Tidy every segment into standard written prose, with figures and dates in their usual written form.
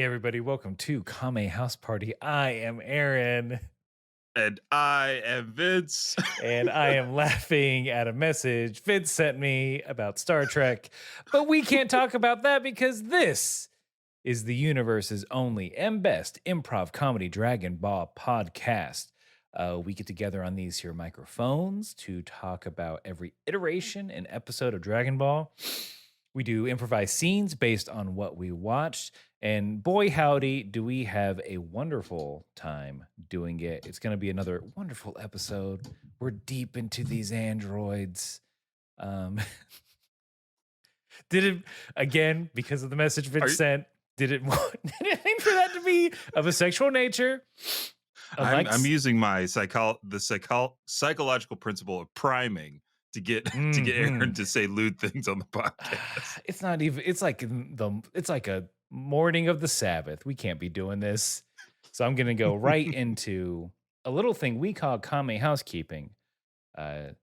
Hey, everybody. Welcome to Kame House Party. I am Aaron, And I am Vince. and I am laughing at a message Vince sent me about Star Trek. But we can't talk about that because this is the universe's only and best improv comedy Dragon Ball podcast. We get together on these here microphones to talk about every iteration and episode of Dragon Ball. We do improvised scenes based on what we watched. And boy, howdy, do we have a wonderful time doing it. It's going to be another wonderful episode. We're deep into these androids. Um, did it, again, because of the message Vince sent, did it mean for that to be of a sexual nature? I'm using my psychological principle of priming to get Aaron to say lewd things on the podcast. It's not even. It's like a morning of the Sabbath. We can't be doing this. So I'm gonna go right into a little thing we call Kame housekeeping, a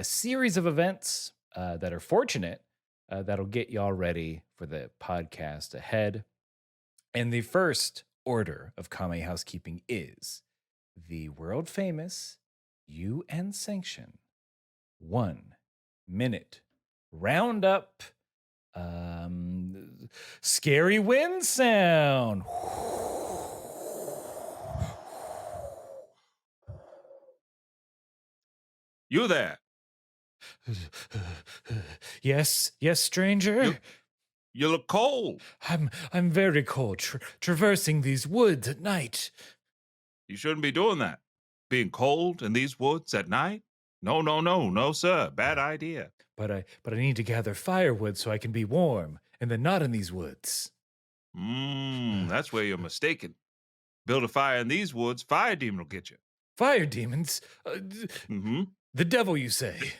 series of events that are fortunate that'll get y'all ready for the podcast ahead. And the first order of Kame housekeeping is the world famous UN sanction 1 minute roundup. Scary wind sound. You there? Yes, stranger. You look cold. I'm very cold. Traversing these woods at night. You shouldn't be doing that. Being cold in these woods at night? No, sir. Bad idea. But I need to gather firewood so I can be warm, and then not in these woods. That's where you're mistaken. Build a fire in these woods, fire demon will get you. Fire demons? The devil, you say?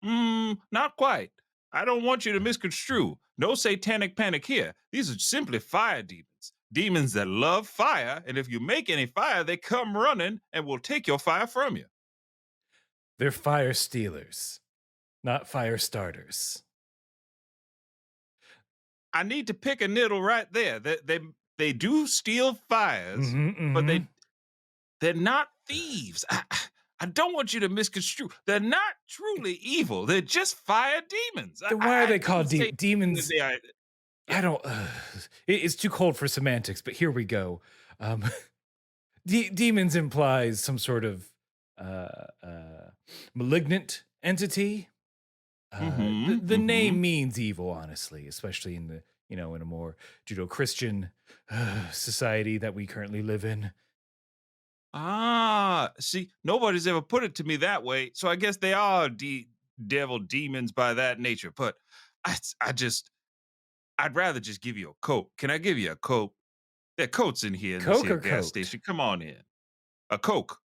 Not quite. I don't want you to misconstrue. No satanic panic here. These are simply fire demons. Demons that love fire, and if you make any fire, they come running and will take your fire from you. They're fire stealers, not fire starters. I need to pick a needle right there. They do steal fires, but they're not thieves. I don't want you to misconstrue. They're not truly evil. They're just fire demons. Then why are they called demons? I don't. It's too cold for semantics, but here we go. Demons implies some sort of malignant entity. The name means evil, honestly, especially in the in a more Judeo-Christian society that we currently live in. See, nobody's ever put it to me that way, so I guess they are devil demons by that nature. But I'd rather just give you a Coke. Can I give you a Coke? There are Coats in here in Coke this or gas Coke? station. Come on in. A Coke.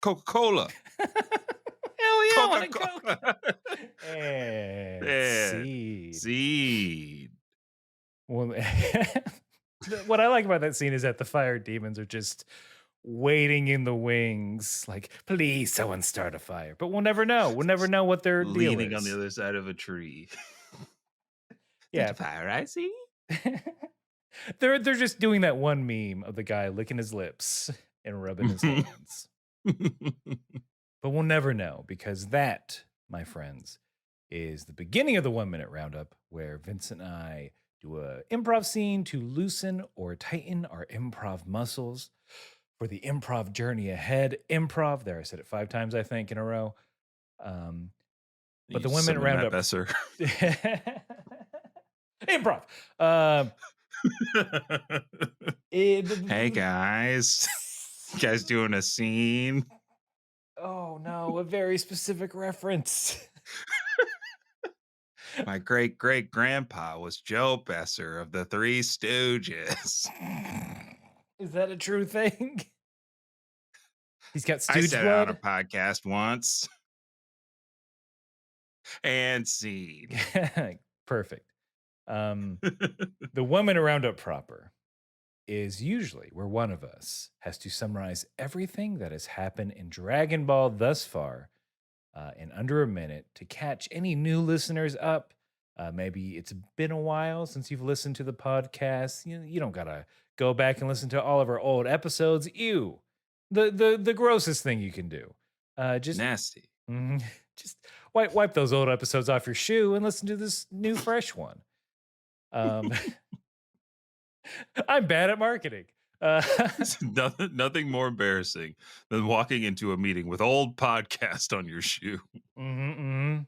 Coca-Cola. Hell yeah, I want a Coke. And Seed. Well, what I like about that scene is that the fire demons are just waiting in the wings, like, please, someone start a fire. But we'll never know. We'll never know what they're leaning on the other side of a tree. Yeah, fire I see. They're just doing that one meme of the guy licking his lips and rubbing his hands. But we'll never know, because that, my friends, is the beginning of the 1 minute roundup, where Vincent and I do an improv scene to loosen or tighten our improv muscles for the improv journey ahead. Improv, there, I said it 5 times, I think, in a row. But the 1 minute roundup. Improv. Hey guys. You guys doing a scene? Oh no, a very specific reference. My great-great-grandpa was Joe Besser of the Three Stooges. Is that a true thing? He's got stooge I said blood? on a podcast once. And scene. Perfect. The 1 minute roundup proper is usually where one of us has to summarize everything that has happened in Dragon Ball thus far in under a minute to catch any new listeners up. Maybe it's been a while since you've listened to the podcast. You don't gotta go back and listen to all of our old episodes. Ew, the grossest thing you can do. Just Nasty. mhm, just wipe those old episodes off your shoe and listen to this new fresh one. Um, I'm bad at marketing. Nothing more embarrassing than walking into a meeting with old podcast on your shoe. mhm, mhm.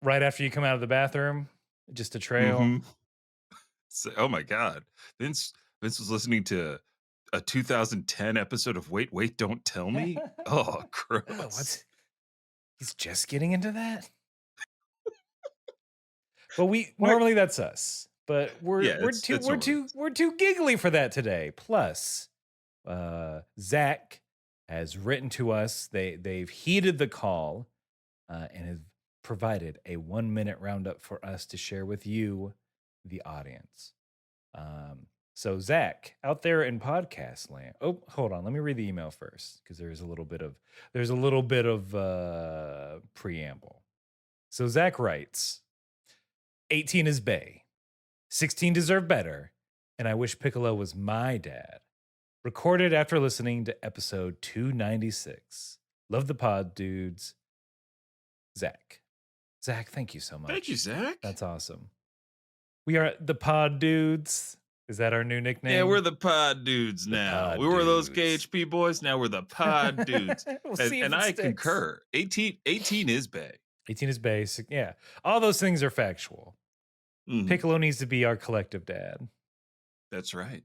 Right after you come out of the bathroom, just a trail. Mm-hmm. So, oh my God. Vince was listening to a 2010 episode of Wait, Don't Tell Me. Oh, Oh, gross. he's just getting into that? But What? normally that's us. But Yeah, it's normally we're too giggly for that today. Plus, Zach has written to us. They've heeded the call and have provided a 1 minute roundup for us to share with you, the audience. So Zach, out there in podcast land. Oh, hold on. Let me read the email first because there's a little bit of preamble. So Zach writes, 18 is Bay, 16 deserve better, and I wish Piccolo was my dad. Recorded after listening to episode 296. Love the pod, dudes. Zach. Zach, thank you so much. Thank you, Zach. That's awesome. We are the pod dudes. Is that our new nickname? Yeah, we're the pod dudes now. We were those KHP boys. Now we're the pod dudes. and I concur. 18 is Bay. 18 is basic. Yeah. All those things are factual. Mm-hmm. Piccolo needs to be our collective dad. That's right.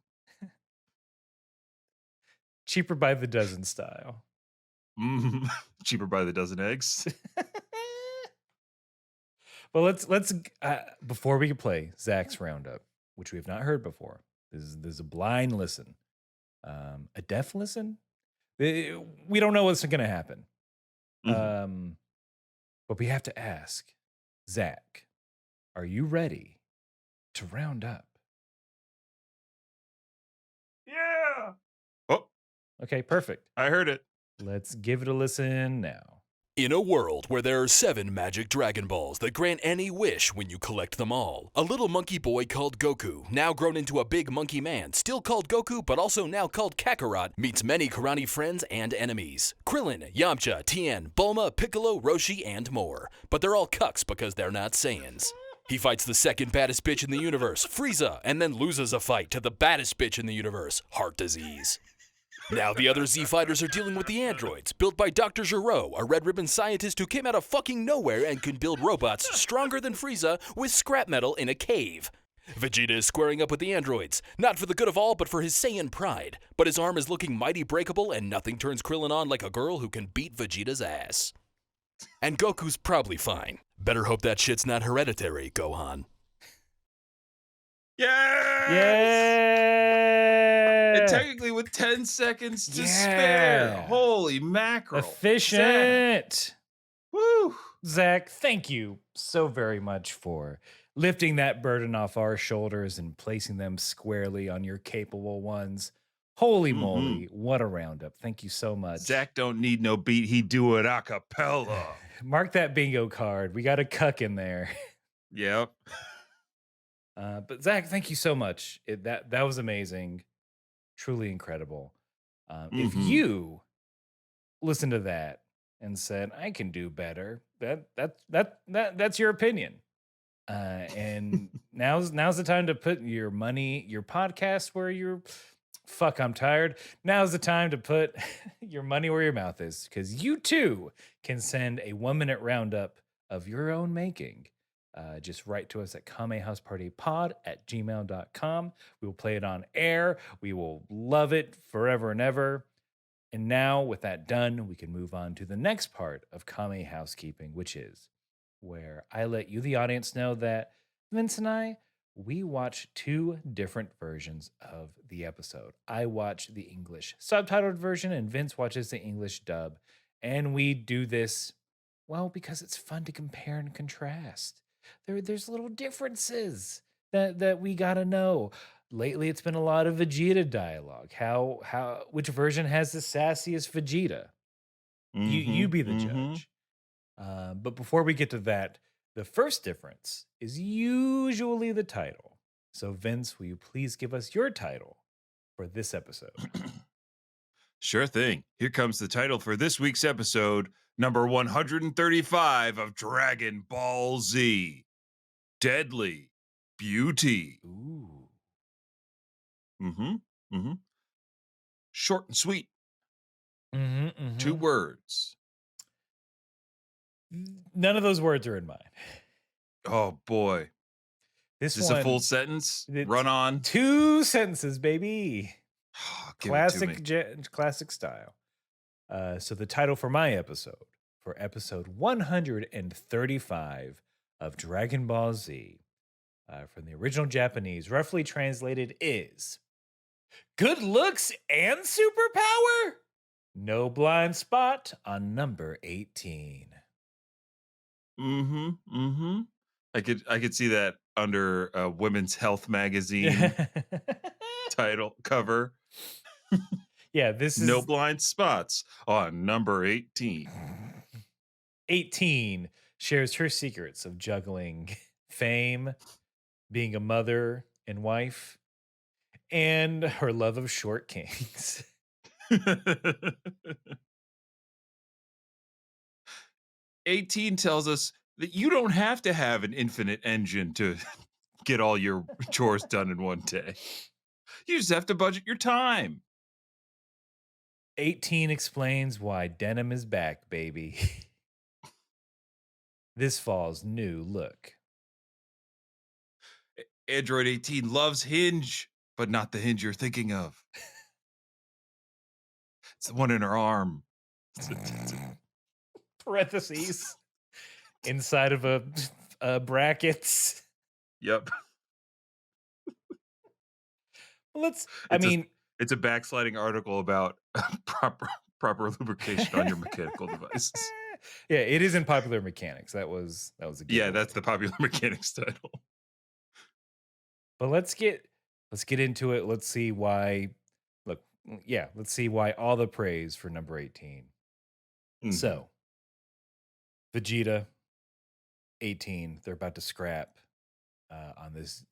Cheaper by the dozen style. Cheaper by the dozen eggs. Well, let's before we can play Zach's roundup, which we have not heard before. This is a blind listen, a deaf listen. We don't know what's going to happen. Mm-hmm. But we have to ask, Zach, are you ready to round up? Yeah. Oh. Okay, perfect. I heard it. Let's give it a listen now. In a world where there are 7 magic Dragon Balls that grant any wish when you collect them all, a little monkey boy called Goku, now grown into a big monkey man, still called Goku but also now called Kakarot, meets many karate friends and enemies. Krillin, Yamcha, Tien, Bulma, Piccolo, Roshi, and more. But they're all cucks because they're not Saiyans. He fights the second baddest bitch in the universe, Frieza, and then loses a fight to the baddest bitch in the universe, Heart Disease. Now the other Z fighters are dealing with the androids, built by Dr. Gero, a red ribbon scientist who came out of fucking nowhere and can build robots stronger than Frieza with scrap metal in a cave. Vegeta is squaring up with the androids, not for the good of all, but for his Saiyan pride. But his arm is looking mighty breakable, and nothing turns Krillin on like a girl who can beat Vegeta's ass. And Goku's probably fine. Better hope that shit's not hereditary, Gohan. Yes! Yeah! And technically with 10 seconds to spare. Holy mackerel. Efficient. Zach. Woo! Zach, thank you so very much for lifting that burden off our shoulders and placing them squarely on your capable ones. Holy moly, what a roundup. Thank you so much. Zach don't need no beat. He do it a cappella. Mark that bingo card. We got a cuck in there. Yep. But Zach, thank you so much. That was amazing. Truly incredible. If you listened to that and said, I can do better, that's your opinion. And now's the time to put your podcast where you're fuck, I'm tired. Now's the time to put your money where your mouth is, because you too can send a 1 minute roundup of your own making. Just write to us at kamehousepartypod@gmail.com. We will play it on air. We will love it forever and ever. And now, with that done, we can move on to the next part of Kame Housekeeping, which is where I let you, the audience, know that Vince and I, we watch 2 different versions of the episode. I watch the English subtitled version, and Vince watches the English dub. And we do this, well, because it's fun to compare and contrast. There's little differences that we gotta know. Lately, it's been a lot of Vegeta dialogue. Which version has the sassiest Vegeta? You be the judge. But before we get to that, The first difference is usually the title. So, Vince, will you please give us your title for this episode? Sure thing. Here comes the title for this week's episode, number 135 of Dragon Ball Z. Deadly Beauty. Ooh. Short and sweet. 2 words. None of those words are in mine. Oh boy. This Is this a full sentence? Run on. 2 sentences, baby. Classic style. So the title for my episode, for episode 135 of Dragon Ball Z, from the original Japanese, roughly translated is Good Looks and Superpower? No blind spot on number 18. I could see that under a Women's Health magazine title cover. Yeah, this is No blind spots on number 18. 18 shares her secrets of juggling fame, being a mother and wife, and her love of short kings. 18 tells us that you don't have to have an infinite engine to get all your chores done in one day. You just have to budget your time. 18 explains why denim is back, baby. This fall's new look. Android 18 loves Hinge, but not the Hinge you're thinking of. It's the one in her arm. Parentheses inside of a brackets. Yep. It's a backsliding article about proper lubrication on your mechanical devices. Yeah, it is in Popular Mechanics. That was a good Yeah, that's the Popular Mechanics title. But let's get into it. Let's see why. Let's see why all the praise for number 18. So, Vegeta, 18, they're about to scrap on this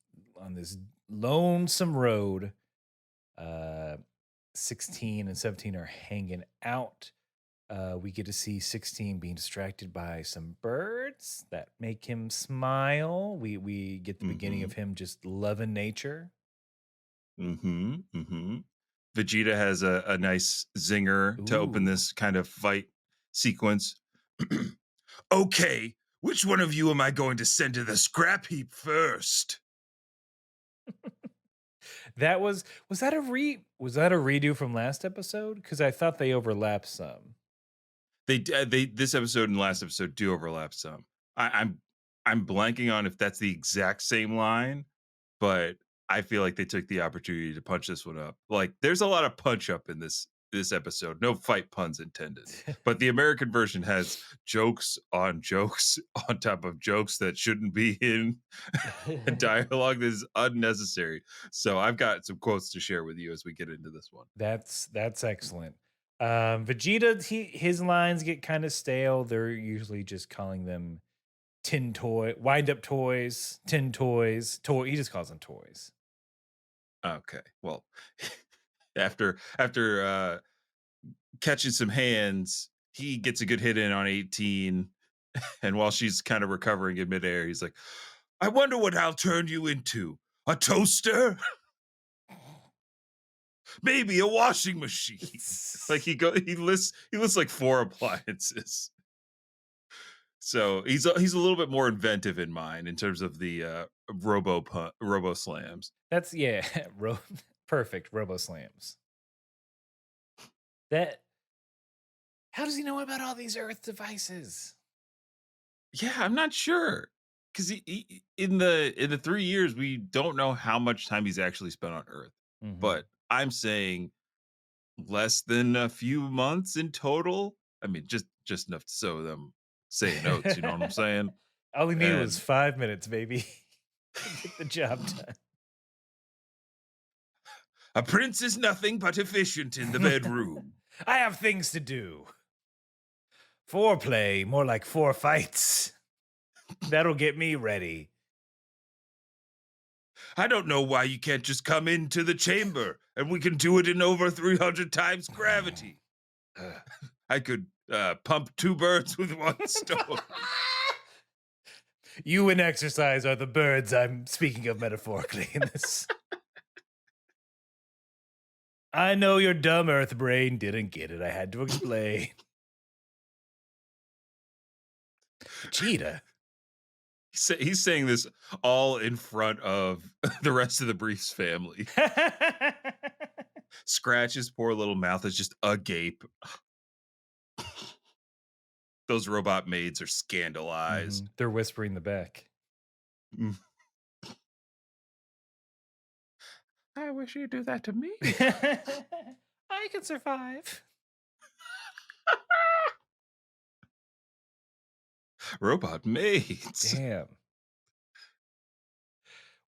lonesome road. 16 and 17 are hanging out. We get to see 16 being distracted by some birds that make him smile. We get the beginning of him just loving nature. Vegeta has a nice zinger to open this kind of fight sequence. Okay, which one of you am I going to send to the scrap heap first? Was that a redo from last episode? Because I thought they overlapped some. They this episode and last episode do overlap some. I'm blanking on if that's the exact same line, but I feel like they took the opportunity to punch this one up. Like, there's a lot of punch up in this episode. No fight puns intended. But the American version has jokes on top of jokes that shouldn't be in dialogue that is unnecessary. So I've got some quotes to share with you as we get into this one. That's excellent. Vegeta, his lines get kind of stale. They're usually just calling them wind up toys, tin toys, toy. He just calls them toys. Okay. Well, after catching some hands, he gets a good hit in on 18. And while she's kind of recovering in midair, he's like, I wonder what I'll turn you into. A toaster? Maybe a washing machine. Like he lists like 4 appliances. So he's a little bit more inventive in mine in terms of the robo slams. That's perfect robo slams. How does he know about all these Earth devices? Yeah, I'm not sure, because he in the 3 years we don't know how much time he's actually spent on Earth, but I'm saying less than a few months in total. I mean, just enough to sow them saying notes. You know what I'm saying? All he needed was 5 minutes, baby. Get the job done. A prince is nothing but efficient in the bedroom. I have things to do. Foreplay, more like 4 fights. That'll get me ready. I don't know why you can't just come into the chamber and we can do it in over 300 times gravity. I could pump 2 birds with 1 stone. You and exercise are the birds I'm speaking of metaphorically in this. I know your dumb earth brain didn't get it. I had to explain. Vegeta. He's saying this all in front of the rest of the Briefs family. Scratch's poor little mouth is just agape. Those robot maids are scandalized. They're whispering the back. I wish you'd do that to me. I can survive. Robot maids. Damn.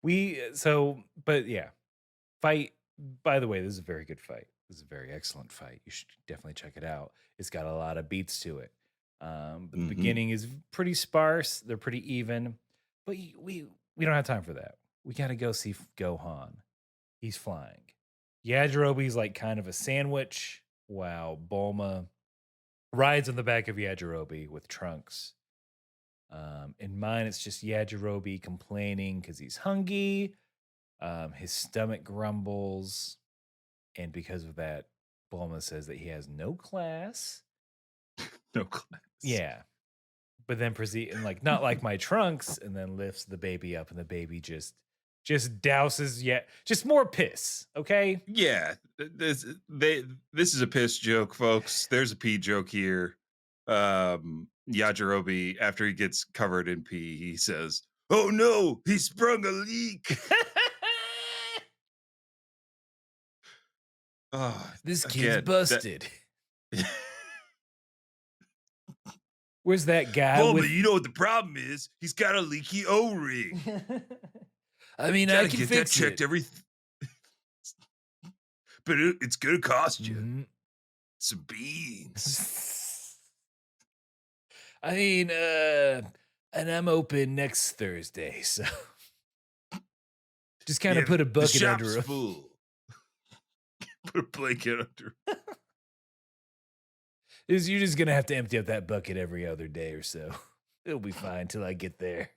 But yeah. Fight. By the way, this is a very good fight. This is a very excellent fight. You should definitely check it out. It's got a lot of beats to it. But the beginning is pretty sparse. They're pretty even. But we don't have time for that. We got to go see Gohan. He's flying. Yajirobe's like kind of a sandwich, while Bulma rides on the back of Yajirobe with Trunks. In mine, it's just Yajirobe complaining because he's hungry. His stomach grumbles. And because of that, Bulma says that he has no class. No class. Yeah. But then proceed and like, not like my Trunks, and then lifts the baby up, and the baby just douses just more piss. Okay. Yeah. This is a piss joke, folks. There's a pee joke here. Yajirobe, after he gets covered in pee, he says, "Oh no, he sprung a leak." This kid's busted. Where's that guy? Bulma, you know what the problem is? He's got a leaky O-ring. I mean, I can get fix that checked but it's gonna cost you some beans. I mean, and I'm open next Thursday, so just kind of put a bucket under him. Full. Put a blanket under him. You're just gonna have to empty up that bucket every other day or so. It'll be fine till I get there.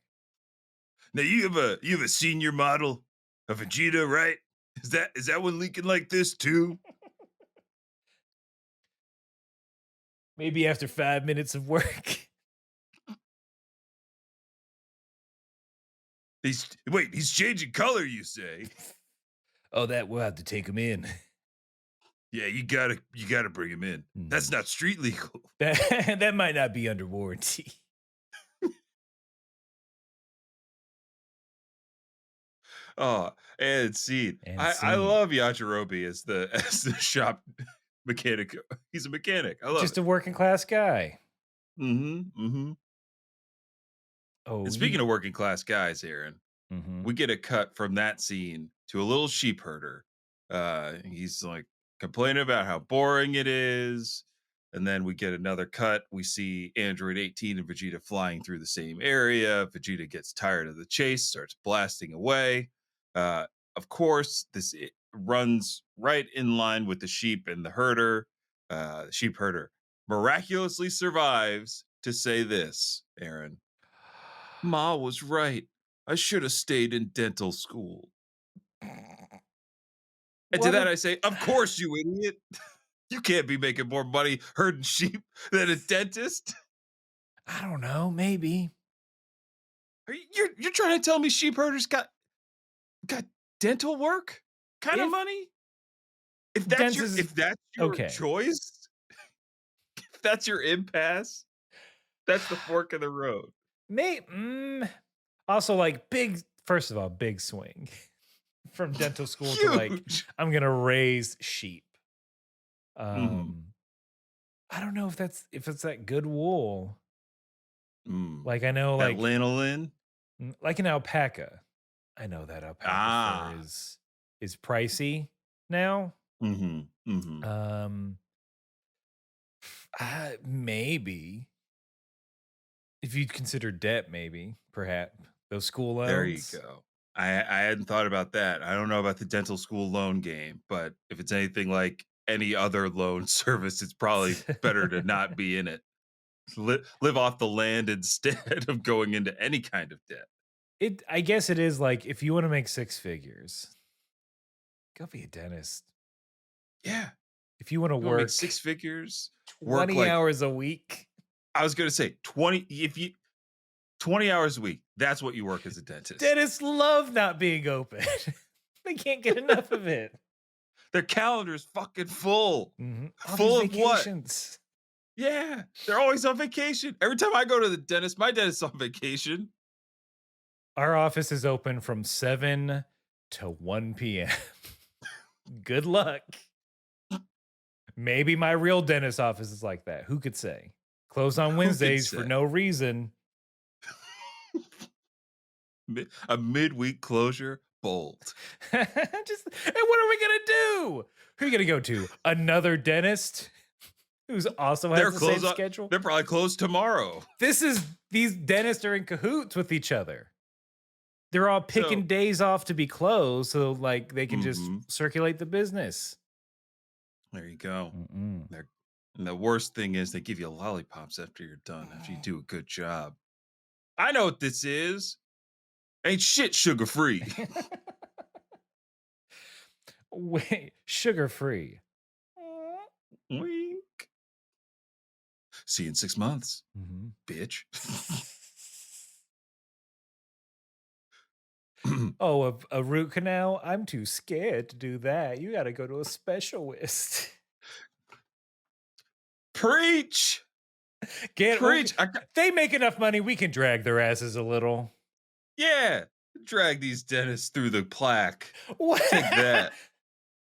Now you have a senior model of Vegeta, right? Is that one leaking like this too? Maybe after 5 minutes of work. He's changing color, you say? Oh, that we'll have to take him in. Yeah, you gotta bring him in. That's not street legal. That might not be under warranty. Oh, and scene. I love Yajirobe as the shop mechanic. He's a mechanic. I love just a working class guy. Oh, and speaking of working class guys, Aaron, we get a cut from that scene to a little sheep herder. He's like complaining about how boring it is. And then we get another cut. We see Android 18 and Vegeta flying through the same area. Vegeta gets tired of the chase, starts blasting away. Of course, it runs right in line with the sheep and the herder. The sheep herder miraculously survives to say this, Aaron. Ma was right. I should have stayed in dental school. And to that I say, of course, you idiot. You can't be making more money herding sheep than a dentist. I don't know, maybe. You're trying to tell me sheep herders got dental work kind of money? If that's your choice, if that's your impasse, that's the fork in the road. Also, like big swing from dental school Huge. to like, I'm gonna raise sheep. I don't know if it's that good wool. Like I know, that like lanolin, like an alpaca. I know that alpaca fur is pricey now. Maybe. If you'd consider debt, maybe, perhaps those school loans. There you go. I hadn't thought about that. I don't know about the dental school loan game, but if it's anything like any other loan service, it's probably better to not be in it. Live off the land instead of going into any kind of debt. I guess it is like if you want to make six figures, go be a dentist. Yeah. If you want to You wanna make work six figures, 20 work hours a week. I was gonna say 20 hours a week. That's what you work as a dentist. Dentists love not being open. They can't get enough of it. Their calendar's fucking full. All Full these of what? vacations. Yeah, they're always on vacation. Every time I go to the dentist, my dentist's on vacation. Our office is open from 7 to 1 p.m. Good luck. Maybe my real dentist office is like that. Who could say? Closed on Wednesdays for no reason. A midweek closure, bold. And what are we gonna do? Who are you gonna go to? Another dentist who's also has the same schedule? They're probably closed tomorrow. These dentists are in cahoots with each other. They're all picking days off to be closed, so like they can just circulate the business. There you go. And the worst thing is they give you lollipops after you're done, after you do a good job. I know what this is. Ain't shit sugar free. Wait, sugar free. Wink. See you in 6 months, bitch. Oh, a root canal? I'm too scared to do that. You got to go to a specialist. Preach. Preach. They make enough money. We can drag their asses a little. Yeah. Drag these dentists through the plaque. What? Take that.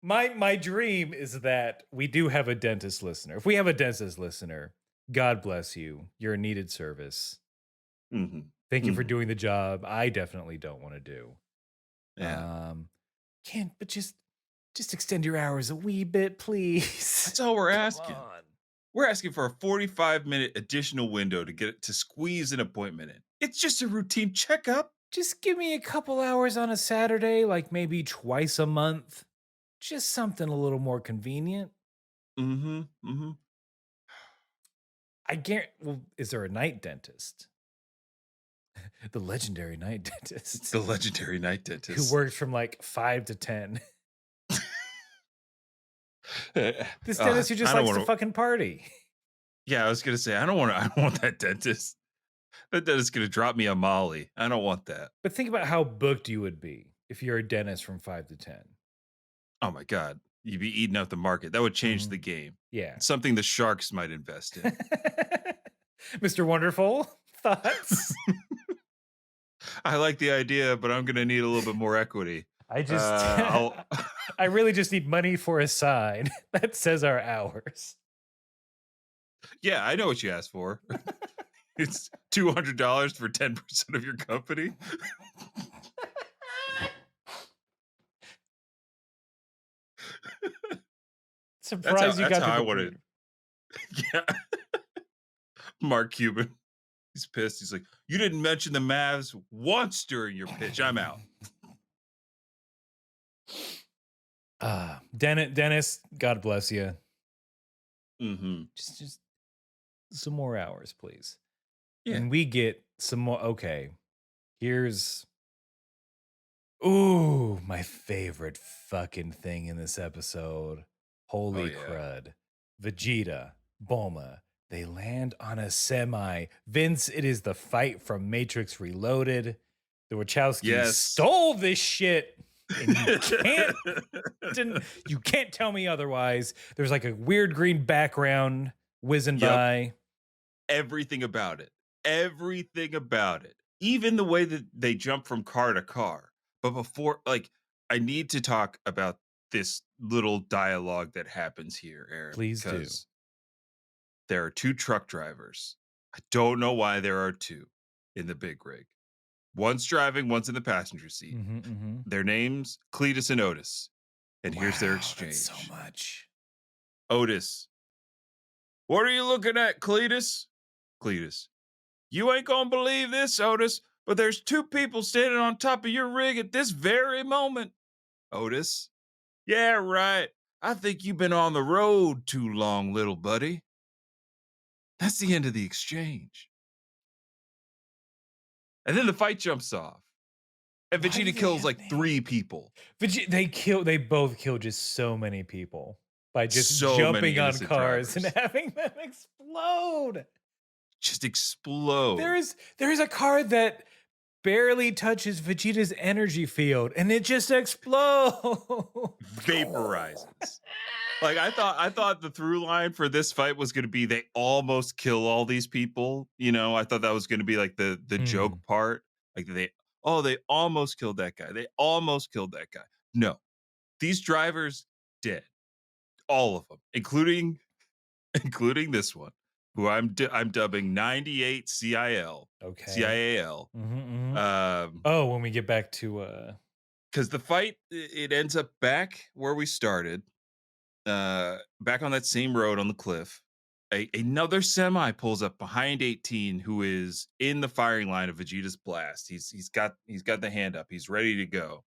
My dream is that we do have a dentist listener. If we have a dentist listener, God bless you. You're a needed service. Thank you for doing the job I definitely don't want to do. Yeah. But just extend your hours a wee bit, please. That's all we're asking. We're asking for a 45-minute additional window to squeeze an appointment in. It's just a routine checkup. Just give me a couple hours on a Saturday, like maybe twice a month. Just something a little more convenient. I guarantee. Well, is there a night dentist? The legendary night dentist. The legendary night dentist. Who works from like 5 to 10. This dentist who just likes to fucking party. Yeah, I was gonna say I don't want that dentist. That dentist's gonna drop me a Molly. I don't want that. But think about how booked you would be if you're a dentist from 5 to 10. Oh my God. You'd be eating up the market. That would change the game. Yeah. It's something the Sharks might invest in. Mr. Wonderful, thoughts? I like the idea, but I'm gonna need a little bit more equity. I really just need money for a sign that says our hours. Yeah, I know what you asked for. It's $200 for 10% of your company. Surprised you got how I wanted. Yeah. Mark Cuban. He's pissed. He's like, you didn't mention the Mavs once during your pitch. I'm out. Dennis, God bless you. Just some more hours, please. Yeah. And we get some more. Okay. Here's my favorite fucking thing in this episode. Holy crud. Vegeta, Bulma, they land on a semi. Vince, it is the fight from Matrix Reloaded. The Wachowskis stole this shit. And you can't tell me otherwise. There's like a weird green background whizzing by. Everything about it. Even the way that they jump from car to car. But before, I need to talk about this little dialogue that happens here, Aaron. Please do. There are two truck drivers. I don't know why there are two in the big rig. One's driving, one's in the passenger seat. Their names, Cletus and Otis. And here's their exchange. That's so much. Otis. What are you looking at, Cletus? Cletus. You ain't gonna believe this, Otis, but there's 2 people standing on top of your rig at this very moment. Otis, yeah, right. I think you've been on the road too long, little buddy. That's the end of the exchange. And then the fight jumps off. And Vegeta kills like 3 people. They both kill just so many people by just So many jumping on innocent cars and drivers. having them explode. Just explode. There is a car that barely touches Vegeta's energy field and it just explodes. Vaporizes. Like I thought the through line for this fight was going to be they almost kill all these people. You know, I thought that was going to be like the joke part. Like they almost killed that guy. They almost killed that guy. No, these drivers dead, all of them, including this one, who I'm dubbing 98 CIL. Okay. CIAL. When we get back to because the fight it ends up back where we started. Back on that same road on the cliff, another semi pulls up behind 18, who is in the firing line of Vegeta's blast. He's got the hand up. He's ready to go.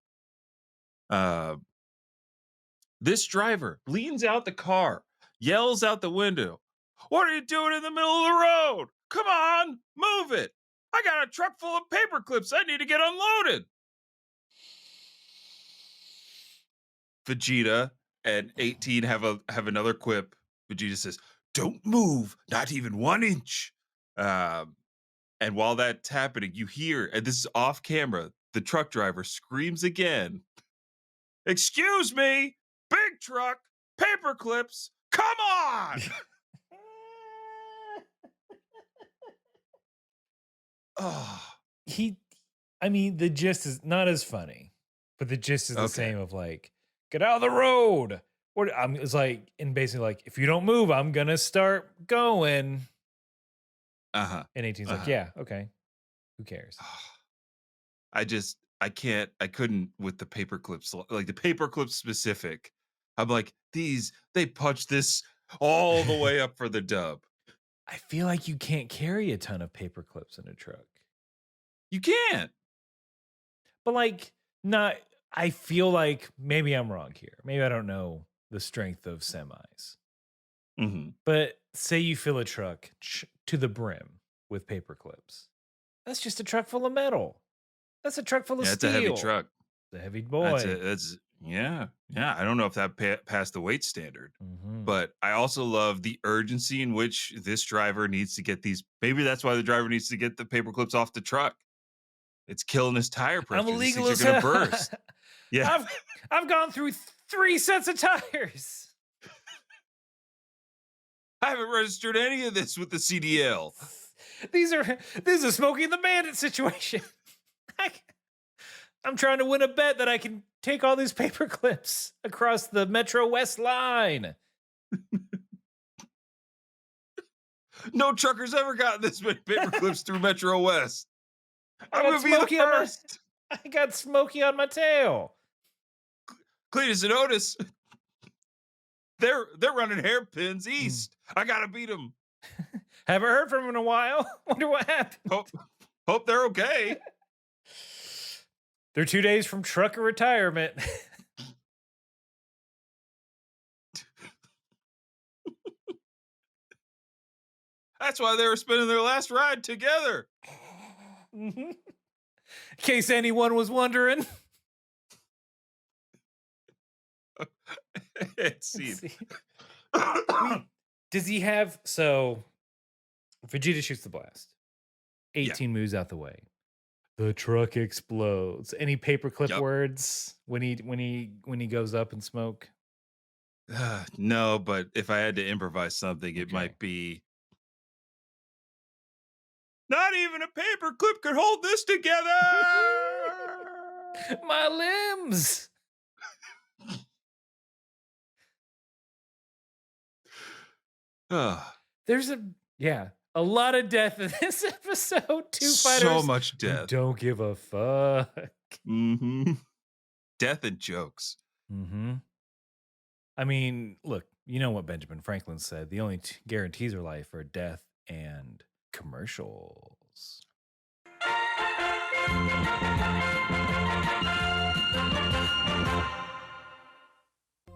This driver leans out the car, yells out the window, "What are you doing in the middle of the road? Come on, move it! I got a truck full of paper clips. I need to get unloaded." Vegeta and 18 have another quip. Vegeta says, "Don't move, not even 1 inch." And while that's happening, you hear, and this is off camera, the truck driver screams again, "Excuse me, big truck, paper clips, come on!" The gist is not as funny, but the gist is the same of like, get out of the road. It's like, and basically like, if you don't move, I'm gonna start going. And 18's like, yeah, okay. Who cares? I couldn't with the paper clips, like the paper clips specific. I'm like, they punch this all the way up for the dub. I feel like you can't carry a ton of paper clips in a truck. You can't. But like, I feel like maybe I'm wrong here. Maybe I don't know the strength of semis. But say you fill a truck to the brim with paper clips. That's just a truck full of metal. That's a truck full of steel. It's a heavy truck. It's a heavy boy. Yeah. I don't know if that passed the weight standard, but I also love the urgency in which this driver needs to get these. Maybe that's why the driver needs to get the paper clips off the truck. It's killing his tire pressure. I'm illegal These things are as gonna hell. burst. Yeah, I've gone through 3 sets of tires. I haven't registered any of this with the CDL. This is a Smokey and the Bandit situation. I'm trying to win a bet that I can take all these paper clips across the Metro West line. No trucker's ever gotten this many paper clips through Metro West. I'm gonna be the first. I got Smokey on my tail. Cletus and Otis, they're running hairpins east. I gotta beat them. Haven't heard from him in a while. Wonder what happened. Hope they're okay. They're 2 days from trucker retirement. That's why they were spending their last ride together. In case anyone was wondering. Let's see. Does he have, so Vegeta shoots the blast. 18 moves out the way. The truck explodes. Any paperclip words when he goes up in smoke? No, but if I had to improvise something, it might be, not even a paperclip could hold this together. My limbs. There's a lot of death in this episode. 2 fighters. So much death. Don't give a fuck. Death and jokes. I mean, look, you know what Benjamin Franklin said. The only guarantees of life are death and commercials. Balls.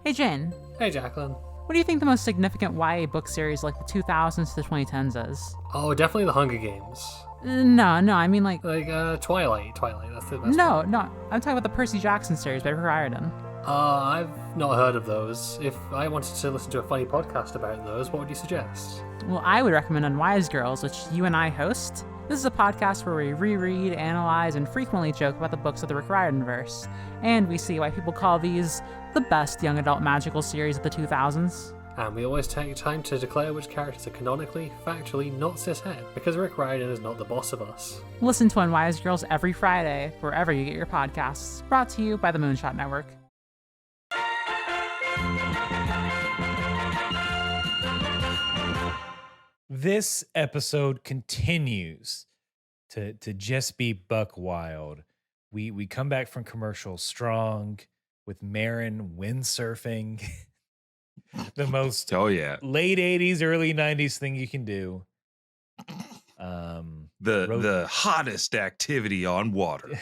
Hey Jane, Hey, Jacqueline. what do you think the most significant YA book series like the 2000s to the 2010s is? Oh, definitely the Hunger Games. No, I mean like... Twilight, that's the best No, one. I'm talking about the Percy Jackson series by Riordan. I've not heard of those. If I wanted to listen to a funny podcast about those, what would you suggest? Well, I would recommend Unwise Girls, which you and I host. This is a podcast where we reread, analyze, and frequently joke about the books of the Rick Riordan-verse. And we see why people call these the best young adult magical series of the 2000s. And we always take time to declare which characters are canonically, factually not cishet, because Rick Riordan is not the boss of us. Listen to Unwise Girls every Friday, wherever you get your podcasts. Brought to you by the Moonshot Network. This episode continues to just be buck wild. We come back from commercial strong with Marin windsurfing. The most late 80s, early 90s thing you can do. The hottest activity on water.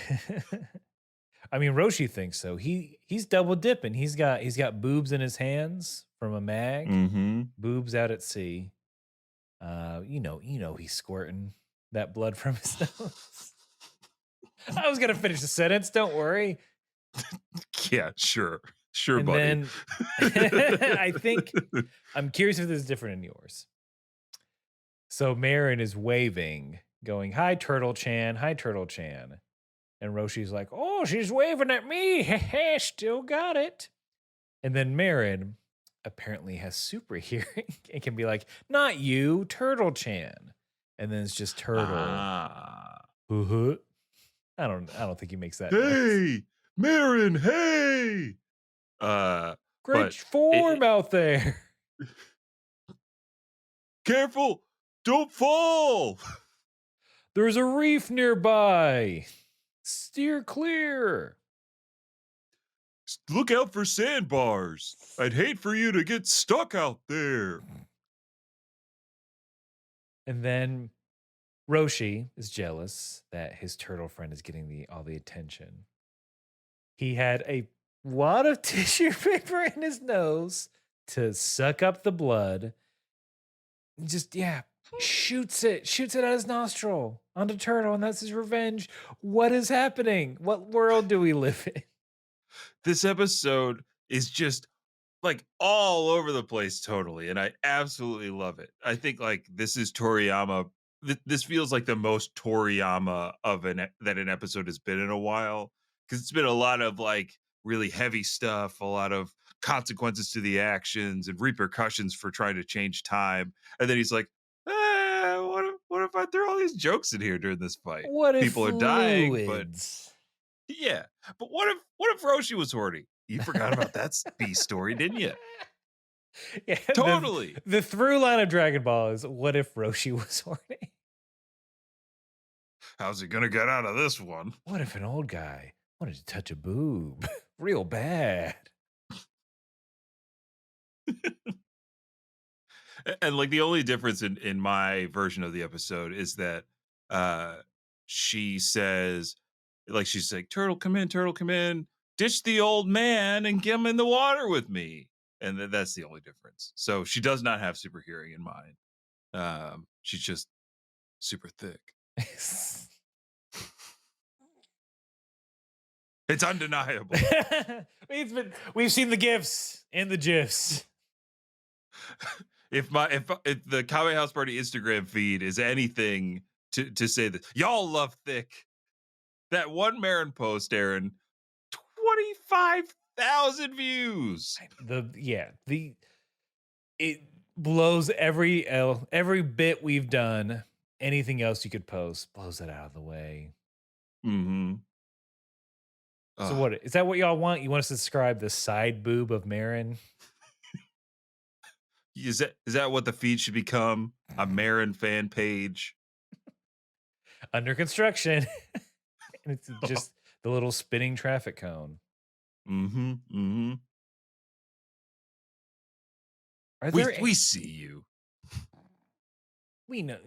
I mean, Roshi thinks so. He's double dipping. He's got boobs in his hands from a mag. Mm-hmm. Boobs out at sea. You know he's squirting that blood from his nose. I was gonna finish the sentence. Don't worry. Yeah, sure, And buddy. then I think I'm curious if this is different in yours. So Marin is waving, going, "Hi, Turtle Chan. Hi, Turtle Chan." And Roshi's like, "Oh, she's waving at me. Still got it." And then Marin apparently has super hearing and can be like, "Not you, Turtle Chan." And then it's just Turtle. Uh-huh. I don't think he makes that noise. Hey, Marin, hey. Great form out there. Careful, don't fall. There's a reef nearby. Steer clear. Look out for sandbars. I'd hate for you to get stuck out there. And then Roshi is jealous that his turtle friend is getting all the attention. He had a wad of tissue paper in his nose to suck up the blood. Just, shoots it out his nostril onto Turtle, and that's his revenge. What is happening? What world do we live in? This episode is just like all over the place totally, and I absolutely love it. I think like this is Toriyama. This feels like the most Toriyama that an episode has been in a while, because it's been a lot of like really heavy stuff, a lot of consequences to the actions and repercussions for trying to change time. And then he's like, what if I throw all these jokes in here during this fight? What if people are dying, but fluids? yeah. But what if Roshi was horny? You forgot about that B story, didn't you? Yeah, totally. The through line of Dragon Ball is, what if Roshi was horny? How's he gonna get out of this one? What if an old guy wanted to touch a boob real bad? And like the only difference in my version of the episode is that she says, like, she's like, Turtle, come in, ditch the old man and get him in the water with me. And that's the only difference. So she does not have super hearing in mind. She's just super thick. It's undeniable. We've seen the gifs and the gifs. If the Kame House Party Instagram feed is anything to say that y'all love thick, that one Marin post, Aaron, 25,000 views. It blows every bit we've done. Anything else you could post blows it out of the way. Mm-hmm. So what is that? What y'all want? You want us to describe the side boob of Marin? Is that what the feed should become? A Marin fan page under construction. And it's just the little spinning traffic cone. Mm-hmm. Mm-hmm. Are there we see you. We know.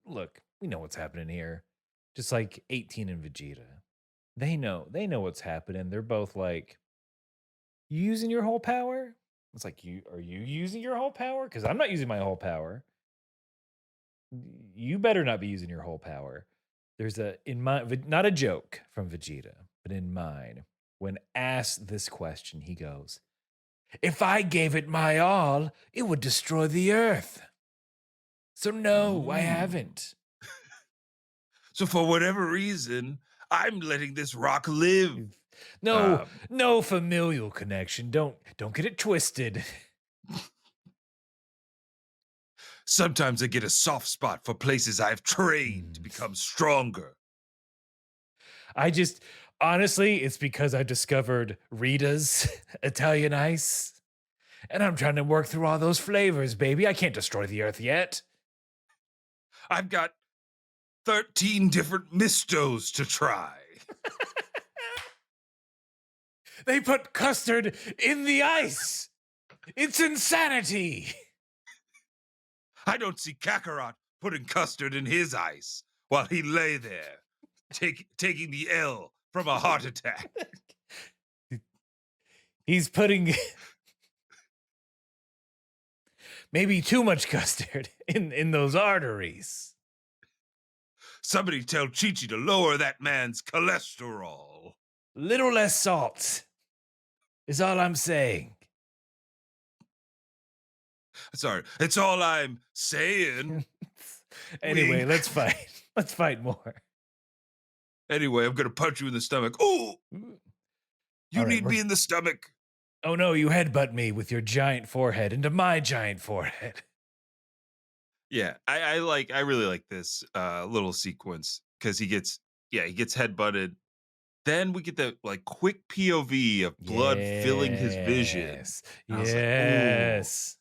Look, we know what's happening here. Just like 18 and Vegeta. They know what's happening. They're both like, you using your whole power? It's like, are you using your whole power? Because I'm not using my whole power. You better not be using your whole power. There's not a joke from Vegeta, but in mine, when asked this question, he goes, if I gave it my all, it would destroy the earth. So no, I haven't. So for whatever reason, I'm letting this rock live. No familial connection. Don't get it twisted. Sometimes I get a soft spot for places I've trained to become stronger. Honestly, it's because I discovered Rita's Italian ice. And I'm trying to work through all those flavors, baby. I can't destroy the earth yet. I've got 13 different mistos to try. They put custard in the ice. It's insanity. I don't see Kakarot putting custard in his ice while he lay there, taking the L from a heart attack. He's putting maybe too much custard in those arteries. Somebody tell Chi-Chi to lower that man's cholesterol. Little less salt is all I'm saying. Sorry, it's all I'm saying. Anyway, let's fight. Let's fight more. Anyway, I'm going to punch you in the stomach. Ooh! You need me in the stomach. Oh no, you headbutt me with your giant forehead into my giant forehead. Yeah, I really like this little sequence because he gets headbutted. Then we get the like quick POV of blood filling his vision. Yes.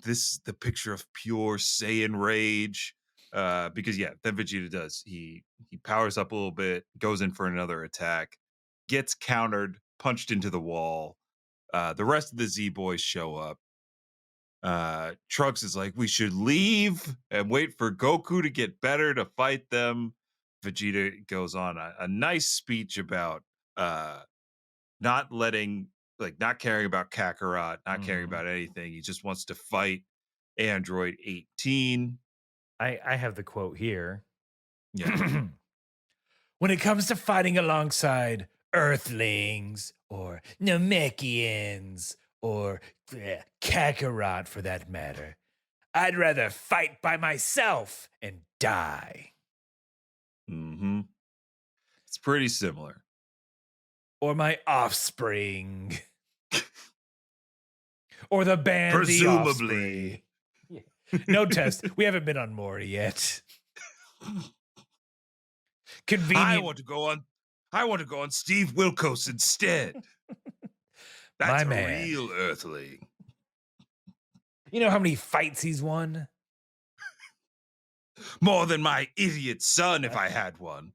This is the picture of pure Saiyan rage. Because then Vegeta does. He powers up a little bit, goes in for another attack, gets countered, punched into the wall. The rest of the Z boys show up. Trunks is like, we should leave and wait for Goku to get better to fight them. Vegeta goes on a nice speech about not caring about Kakarot, not caring about anything. He just wants to fight Android 18. I have the quote here. Yeah. When it comes to fighting alongside Earthlings or Namekians or Kakarot for that matter, I'd rather fight by myself and die. Mm-hmm. It's pretty similar. Or my offspring. Or the band Presumably. The Offspring. No test. We haven't been on Maury yet. Convenient. I want to go on Steve Wilkos instead. That's My a man. real Earthling. You know how many fights he's won? More than my idiot son if I had one.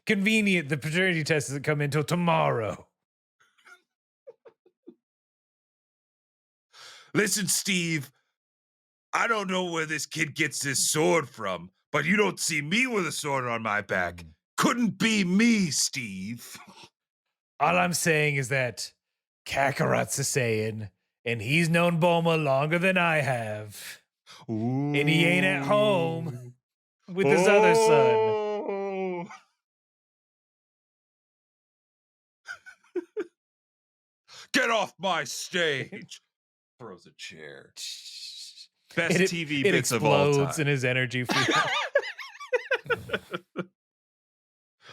Convenient. The paternity test doesn't come in until tomorrow. Listen, Steve, I don't know where this kid gets this sword from, but you don't see me with a sword on my back. Couldn't be me, Steve. All I'm saying is that Kakarot's a Saiyan, and he's known Bulma longer than I have. Ooh. And he ain't at home with his other son. Get off my stage. Throws a chair. Best TV bits of all time. It explodes in his energy field.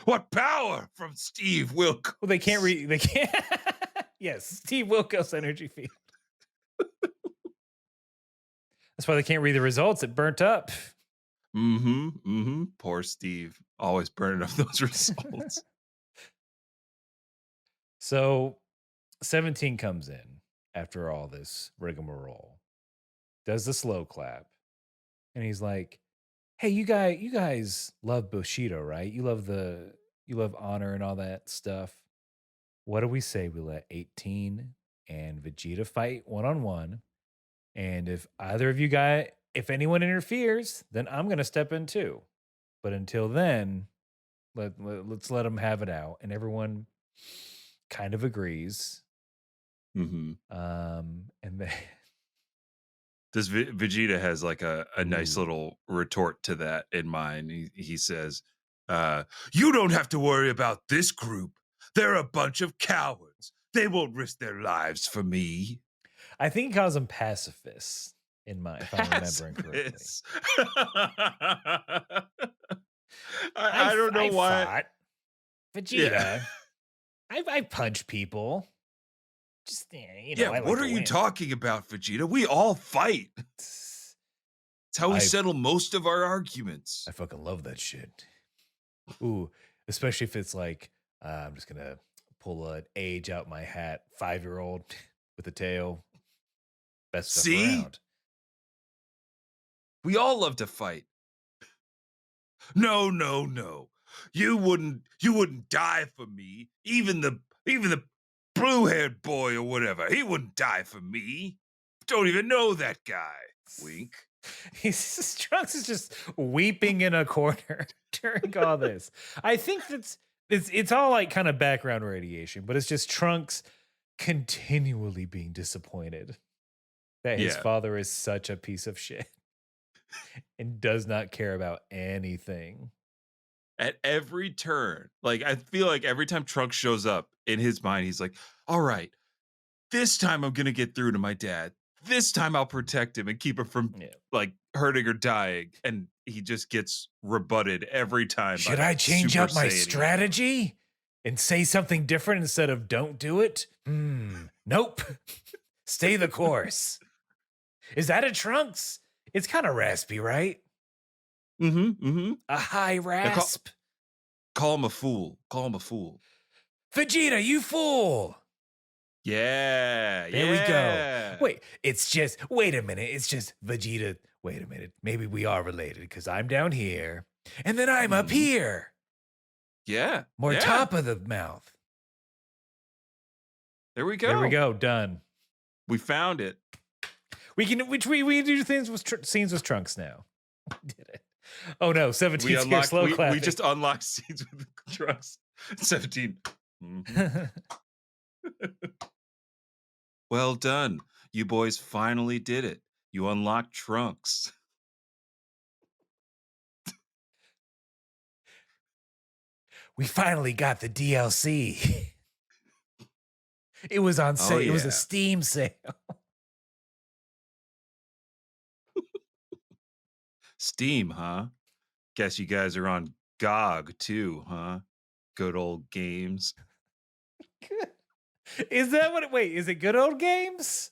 What power from Steve Wilkos. Well, they can't yes, Steve Wilkos energy field. That's why they can't read the results. It burnt up. Poor Steve. Always burning up those results. So 17 comes in after all this rigmarole, does the slow clap, and he's like, hey, you guys love Bushido, right? You love honor and all that stuff. What do we say we let 18 and Vegeta fight one-on-one? And if either of you if anyone interferes, then I'm going to step in too. But until then, let's let them have it out. And everyone kind of agrees. Mm-hmm. And then Does Vegeta has like a nice Ooh. little retort to that in mind. He says, you don't have to worry about this group. They're a bunch of cowards. They won't risk their lives for me. I think he calls them pacifists if I'm remembering correctly. Pacifists. I don't know why. Fought. Vegeta. I punch people. Just, you know, Yeah, what are you talking about, Vegeta? We all fight. It's how we settle most of our arguments. I fucking love that shit. Ooh, especially if it's like, I'm just gonna pull an age out my hat, 5-year-old with a tail. Best stuff around. We all love to fight. No. You wouldn't die for me. Even the blue-haired boy or whatever. He wouldn't die for me. Don't even know that guy. Wink. Trunks is just weeping in a corner during all this. I think it's all like kind of background radiation, but it's just Trunks continually being disappointed that his father is such a piece of shit and does not care about anything. At every turn, like I feel like every time Trunks shows up in his mind, he's like, all right, this time I'm going to get through to my dad. This time I'll protect him and keep him from like hurting or dying. And he just gets rebutted every time. Should I change up my strategy and say something different instead of don't do it? Nope. Stay the course. Is that a Trunks? It's kind of raspy, right? A high rasp. Call him a fool. Call him a fool. Vegeta, you fool. Yeah. There we go. Wait a minute. It's just Vegeta. Wait a minute. Maybe we are related because I'm down here and then I'm up here. Yeah. More top of the mouth. There we go. There we go. Done. We found it. We do things with scenes with Trunks now. Did it? Oh no, 17 here, slow clapping. We just unlocked scenes with Trunks. 17. Well done. You boys finally did it. You unlocked Trunks. We finally got the DLC. It was on sale. It was a Steam sale. Steam, huh? Guess you guys are on GOG too, huh? Good old games. Is that what is it good old games?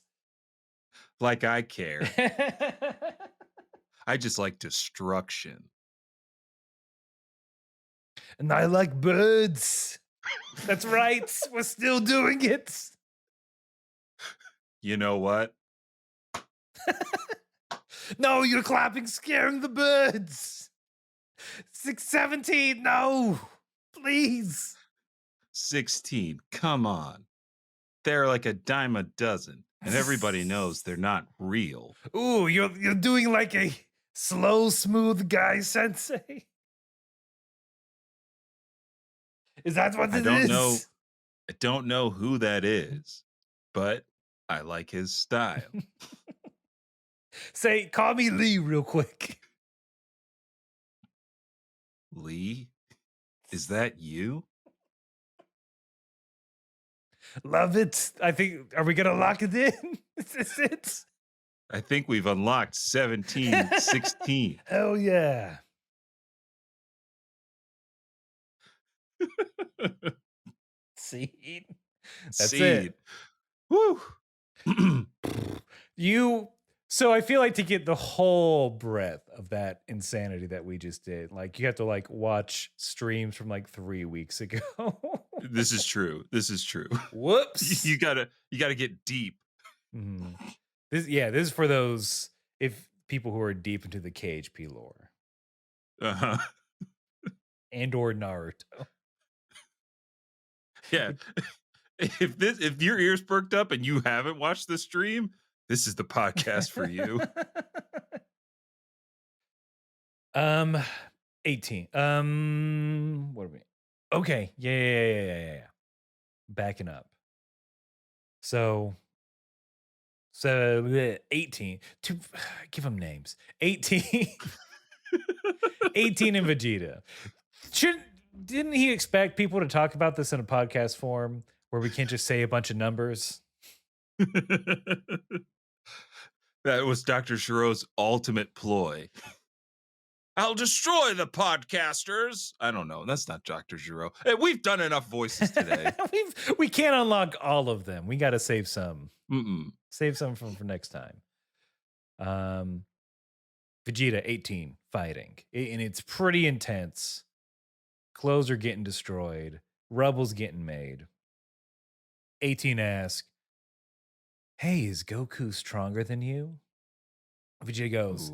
Like I care. I just like destruction. And I like birds. That's right. We're still doing it. You know what? No, you're clapping, scaring the birds. 617, no, please. 16, come on. They're like a dime a dozen, and everybody knows they're not real. Ooh, you're doing like a slow, smooth guy sensei. Is that what it is? I don't know who that is, but I like his style. Say, call me Lee real quick. Lee? Is that you? Love it. I think, are we going to lock it in? Is this it? I think we've unlocked 1716. Hell yeah. Seed. That's Seed. it. Woo. So I feel like to get the whole breadth of that insanity that we just did, like you have to like watch streams from like 3 weeks ago. This is true. Whoops. You gotta get deep. Mm-hmm. This is for those people who are deep into the KHP lore. Uh-huh. And or Naruto. Yeah. If your ears perked up and you haven't watched the stream, this is the podcast for you. Um, 18. What are we? Okay. Yeah. Backing up. So 18. Give them names. 18. 18 and Vegeta. Didn't he expect people to talk about this in a podcast form where we can't just say a bunch of numbers? That was Dr. Shiro's ultimate ploy. I'll destroy the podcasters. I don't know. That's not Dr. Shiro. Hey, we've done enough voices today. We can't unlock all of them. We got to save some. Mm-mm. Save some for next time. Vegeta 18 fighting, and it's pretty intense. Clothes are getting destroyed. Rubble's getting made. 18 asks, "Hey, is Goku stronger than you?" Vegeta goes,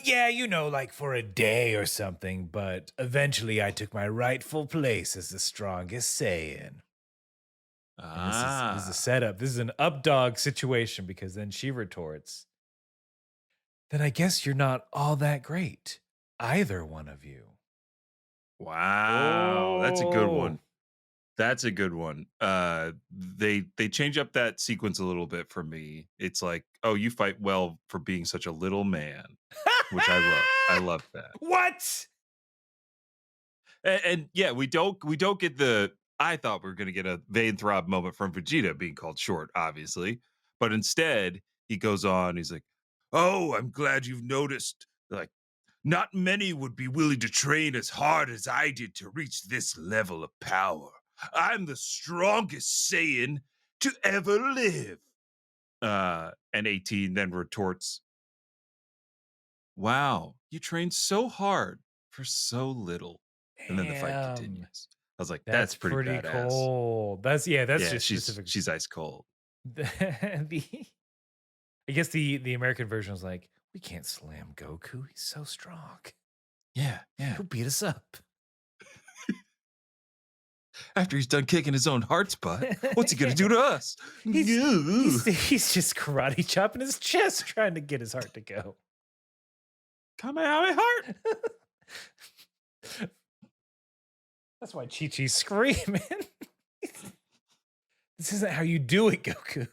"Yeah, like for a day or something, but eventually I took my rightful place as the strongest Saiyan." This is a setup. This is an up-dog situation because then she retorts, "Then I guess you're not all that great, either one of you." Wow. That's a good one. That's a good one. They change up that sequence a little bit for me. It's like, oh, you fight well for being such a little man, which I love. I love that. What? And yeah, we don't get the. I thought we were going to get a vein throb moment from Vegeta being called short, obviously, but instead he goes on. He's like, "Oh, I'm glad you've noticed. Like, not many would be willing to train as hard as I did to reach this level of power. I'm the strongest Saiyan to ever live." And 18 then retorts, "Wow, you trained so hard for so little." And then the fight continues. I was like, that's pretty badass. Cold. That's just specific. She's ice cold. I guess the American version was like, "We can't slam Goku. He's so strong. Yeah. He'll beat us up." After he's done kicking his own heart's butt, what's he gonna do to us? He's just karate chopping his chest, trying to get his heart to go. Come out, my heart. That's why Chi-Chi's screaming. This isn't how you do it, Goku.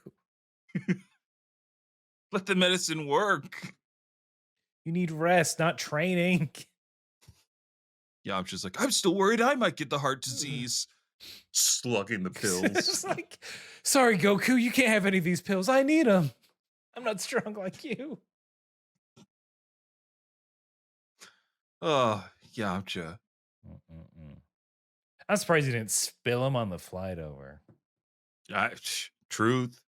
Let the medicine work. You need rest, not training. Yeah, I'm just like, I'm still worried I might get the heart disease. Slugging the pills. It's like, "Sorry, Goku, you can't have any of these pills. I need them. I'm not strong like you." Oh, Yamcha. I'm surprised you didn't spill them on the flight over. Truth.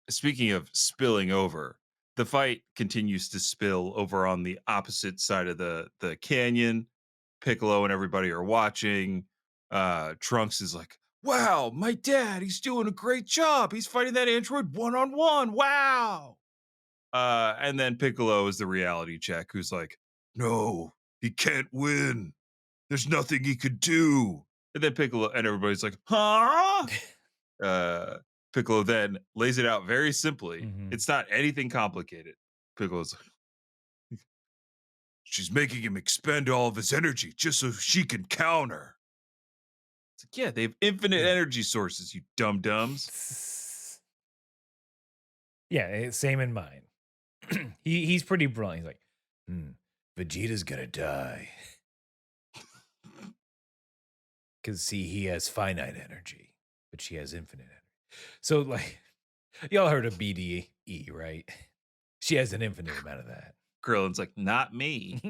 Speaking of spilling over, the fight continues to spill over on the opposite side of the canyon. Piccolo and everybody are watching. Trunks is like, "Wow, my dad, he's doing a great job. He's fighting that android one-on-one. Wow." And then Piccolo is the reality check who's like, "No, he can't win. There's nothing he could do." And then Piccolo and everybody's like, "Huh?" Piccolo then lays it out very simply. Mm-hmm. It's not anything complicated. Piccolo's like, "She's making him expend all of his energy just so she can counter." It's like, yeah, they have infinite energy sources, you dum-dums. Yeah, same in mine. He's pretty brilliant. He's like, "Vegeta's gonna die." Because, see, he has finite energy, but she has infinite energy. So, like, y'all heard of BDE, right? She has an infinite amount of that. Krillin's like, "Not me."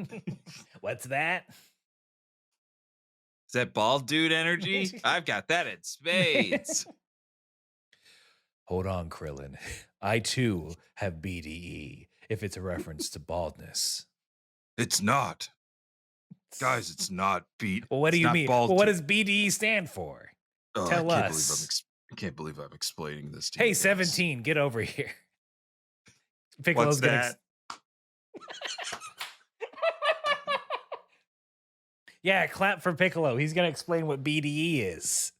What's that? Is that bald dude energy? I've got that in spades. Hold on, Krillin. I, too, have BDE, if it's a reference to baldness. It's not. Guys, it's not beat. Well, what do you mean? Well, what does BDE stand for? Tell us. I can't believe I'm explaining this to you. Hey, 17, get over here. Piccolo's What's that? Yeah, clap for Piccolo. He's going to explain what BDE is.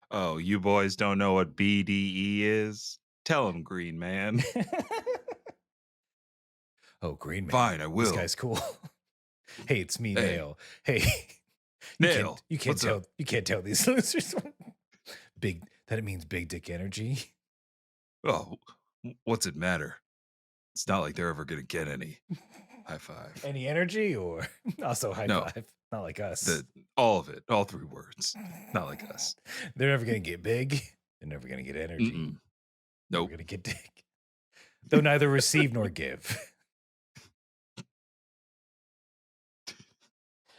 Oh, you boys don't know what BDE is? Tell him, Green Man. Oh, Green Man. Fine, I will. This guy's cool. Hey, it's me, Hey. Nail. Hey, Nail, You can't what's tell. up? You can't tell these losers. Big. That it means big dick energy. Oh, what's it matter? It's not like they're ever gonna get any. High five. Any energy or also high No. five. Not like us. All of it. All 3 words. Not like us. They're never gonna get big. They're never gonna get energy. Mm-mm. Never Nope. gonna get dick. They'll neither receive nor give.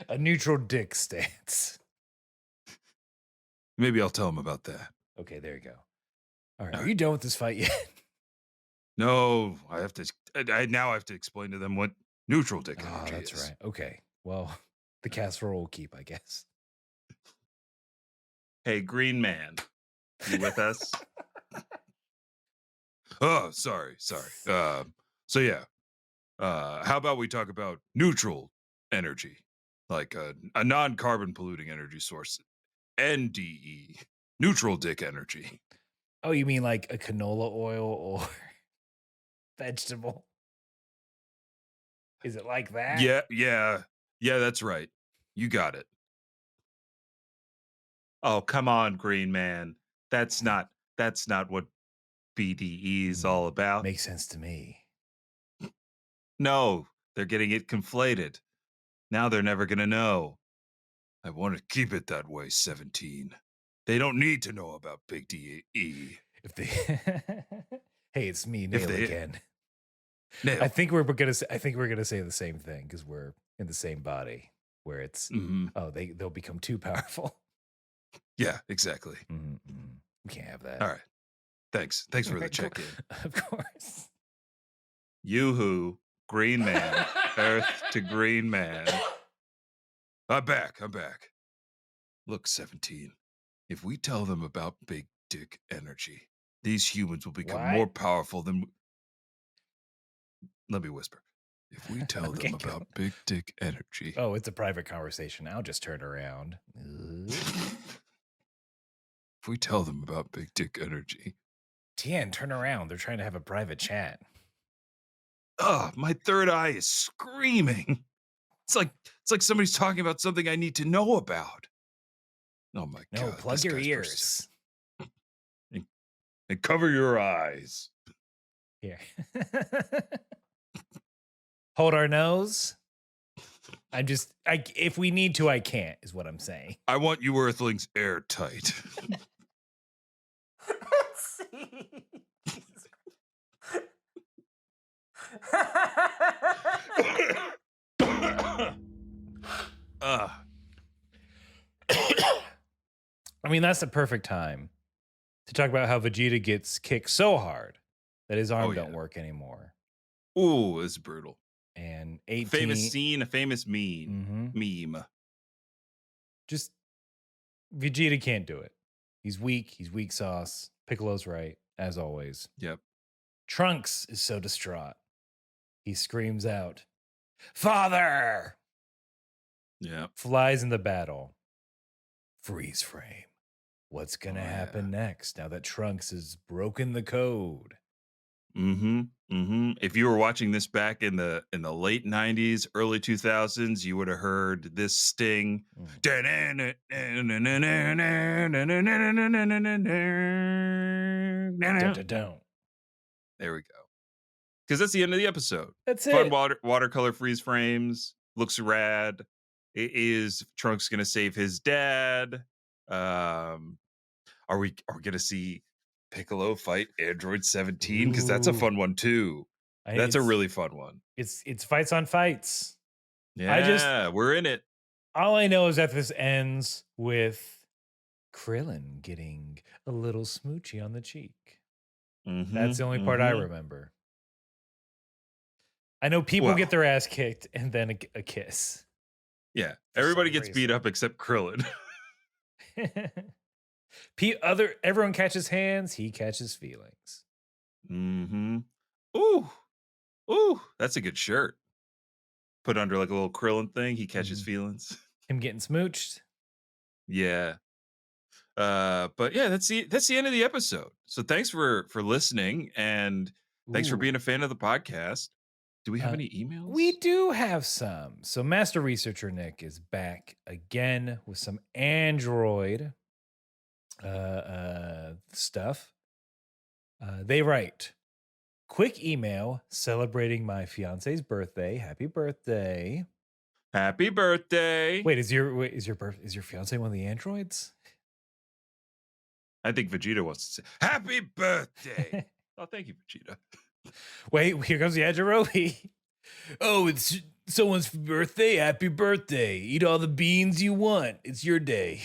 A neutral dick stance. Maybe I'll tell him about that. Okay, there you go. All right, All are you done with this fight yet? No, I have to. I now have to explain to them what neutral dick Oh, energy that's is. right. Okay, well, the casserole will keep, I guess. Hey, Green Man, you with us? Oh, sorry. So yeah. How about we talk about neutral energy, like a non-carbon polluting energy source, NDE, neutral dick energy. Oh, you mean like a canola oil or vegetable? Is it like that? Yeah. That's right. You got it. Oh, come on, Green Man. That's not what BDE is all about. Makes sense to me. No, they're getting it conflated. Now they're never gonna know. I want to keep it that way, 17. They don't need to know about Big DE. If they, hey, it's me, If Nail they- again. Nail. I think we're gonna say the same thing because we're in the same body. Where it's Mhm. they'll become too powerful. Yeah, exactly. We can't have that. All right. Thanks for the Cool. check-in. Of course. Yoo-hoo, Green Man, Earth to Green Man. I'm back. Look, 17, if we tell them about big dick energy, these humans will become What? more powerful than... Let me whisper. If we tell Okay, them go. about big dick energy... Oh, it's a private conversation. I'll just turn around. If we tell them about big dick energy... Tien, turn around. They're trying to have a private chat. My third eye is screaming. It's like somebody's talking about something I need to know about. Oh my No, God. plug this your guy's ears. persistent. And cover your eyes. Here. Hold our nose. If we need to, I can't, is what I'm saying. I want you Earthlings airtight. I mean, that's the perfect time to talk about how Vegeta gets kicked so hard that his arm don't work anymore. Ooh, it's brutal. And 18... Famous scene, a famous meme. Just Vegeta can't do it. He's weak sauce. Piccolo's right, as always. Yep. Trunks is so distraught. He screams out, "Father!" Yeah. Flies in the battle. Freeze frame. What's gonna happen next now that Trunks has broken the code? If you were watching this back in the late 90s, early 2000s, you would have heard this sting. There we go. Because that's the end of the episode. That's Fun it. watercolor freeze frames. Looks rad. Is Trunks gonna save his dad? Are we gonna see Piccolo fight Android 17? Because that's a fun one too. That's a really fun one. It's fights on fights. Yeah, we're in it. All I know is that this ends with Krillin getting a little smoochy on the cheek. That's the only part I remember. I know people get their ass kicked and then a kiss. Yeah, everybody some gets reason. beat up except Krillin. Everyone catches hands, he catches feelings. Ooh, that's a good shirt. Put under like a little Krillin thing, he catches feelings. Him getting smooched. Yeah. But yeah, that's the end of the episode. So thanks for listening, and thanks for being a fan of the podcast. Do we have any emails? We do have some. So Master Researcher Nick is back again with some Android stuff. They write, quick email celebrating my fiance's birthday. Happy birthday. Happy birthday. Wait, is your fiance one of the androids? I think Vegeta wants to say happy birthday. Oh, thank you, Vegeta. Wait, here comes the Yajirobe. Oh, it's someone's birthday. Happy birthday. Eat all the beans you want. It's your day.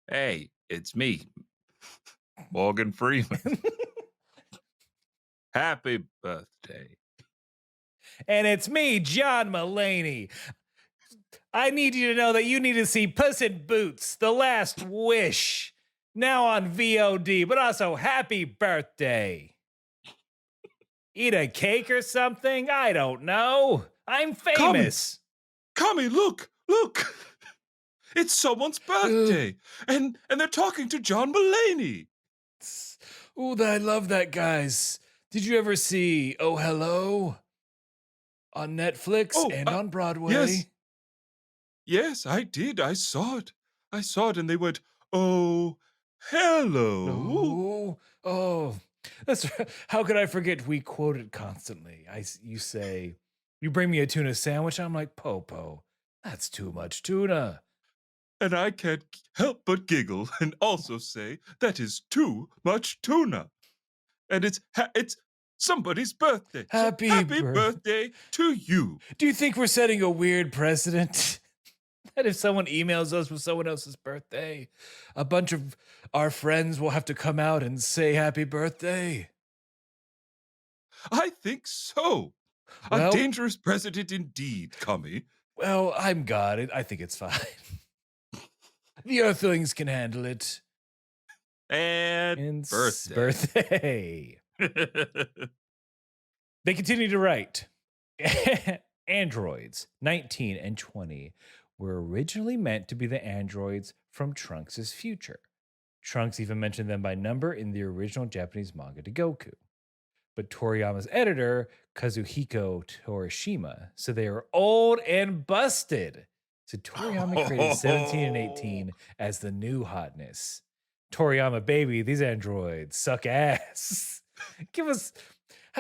Hey, it's me, Morgan Freeman. Happy birthday. And it's me, John Mulaney. I need you to know that you need to see Puss in Boots, The Last Wish, now on VOD, but also happy birthday. Eat a cake or something? I don't know. I'm famous. Kame, look. It's someone's birthday. And they're talking to John Mulaney. Oh, I love that, guys. Did you ever see Oh Hello on Netflix and on Broadway? Yes, I did. I saw it. And they went, oh, hello. Oh, that's how could I forget? We quote it constantly. You say, you bring me a tuna sandwich. I'm like, Popo, that's too much tuna. And I can't help but giggle and also say, that is too much tuna. And it's somebody's birthday. Happy birthday to you. Do you think we're setting a weird precedent? That if someone emails us with someone else's birthday, a bunch of our friends will have to come out and say happy birthday? I think so. Well, a dangerous precedent indeed, Kame. Well, I'm God. I think it's fine. The Earthlings can handle it. And birthday. They continue to write. Androids 19 and 20 were originally meant to be the androids from Trunks' future. Trunks even mentioned them by number in the original Japanese manga to Goku. But Toriyama's editor, Kazuhiko Torishima, said they were old and busted. So Toriyama created 17 and 18 as the new hotness. Toriyama, baby, these androids suck ass. Give us,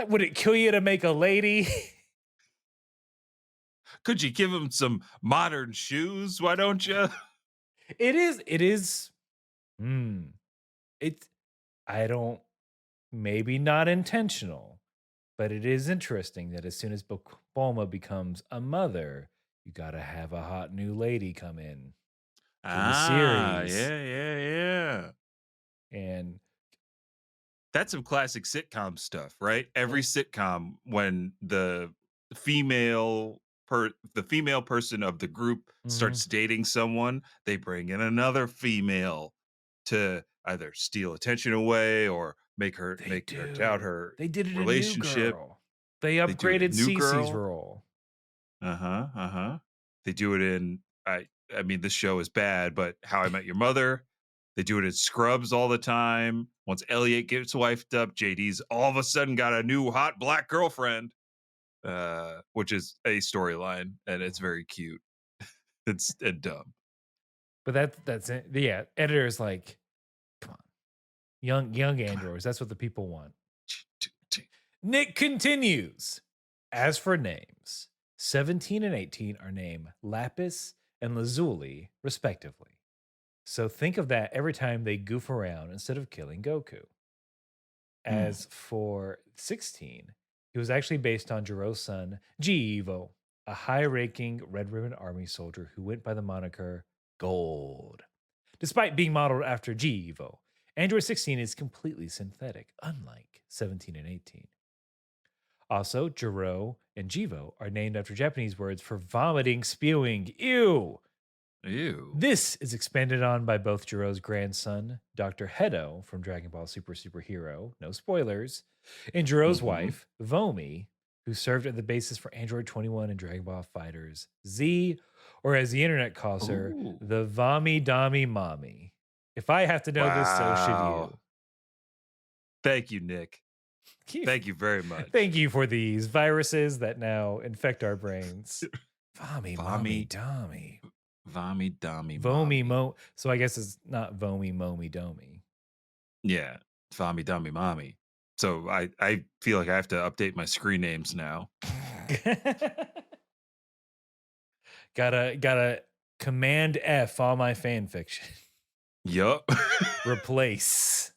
would it kill you to make a lady? Could you give him some modern shoes? Why don't you? Maybe not intentional, but it is interesting that as soon as Bulma becomes a mother, you got to have a hot new lady come in to the series. Yeah. And that's some classic sitcom stuff, right? Every sitcom, when the female person of the group starts dating someone, they bring in another female to either steal attention away or make her doubt her they did it relationship. In New Girl. They upgraded Cece's role. They do it in I mean, this show is bad, but How I Met Your Mother. They do it in Scrubs all the time. Once Elliot gets wifed up, JD's all of a sudden got a new hot black girlfriend, which is a storyline, and it's very cute. It's dumb. But that's it. Yeah, editor's like, come on, young androids. That's what the people want. Nick continues. As for names, 17 and 18 are named Lapis and Lazuli, respectively. So think of that every time they goof around instead of killing Goku. As for 16, he was actually based on Jiro's son, G-Evo, a high-ranking Red Ribbon Army soldier who went by the moniker Gold. Despite being modeled after G-Evo, Android 16 is completely synthetic, unlike 17 and 18. Also, Jiro and Jivo are named after Japanese words for vomiting, spewing. Ew! This is expanded on by both Jiro's grandson, Dr. Hedo from Dragon Ball Superhero, no spoilers, and Jiro's wife, Vomi, who served at the basis for Android 21 and Dragon Ball Fighters Z, or as the internet calls her, the Vomi Dami Mommy. If I have to know this, so should you. Thank you, Nick. Thank you very much. Thank you for these viruses that now infect our brains. Vommy, mommy, Vommy. dommy. Vommy, dommy, Vomi, mommy. mo. So I guess it's not vomi, momi, domi. Yeah. Vommy, dommy, mommy. So I feel like I have to update my screen names now. Gotta command F all my fan fiction. Yup. Replace.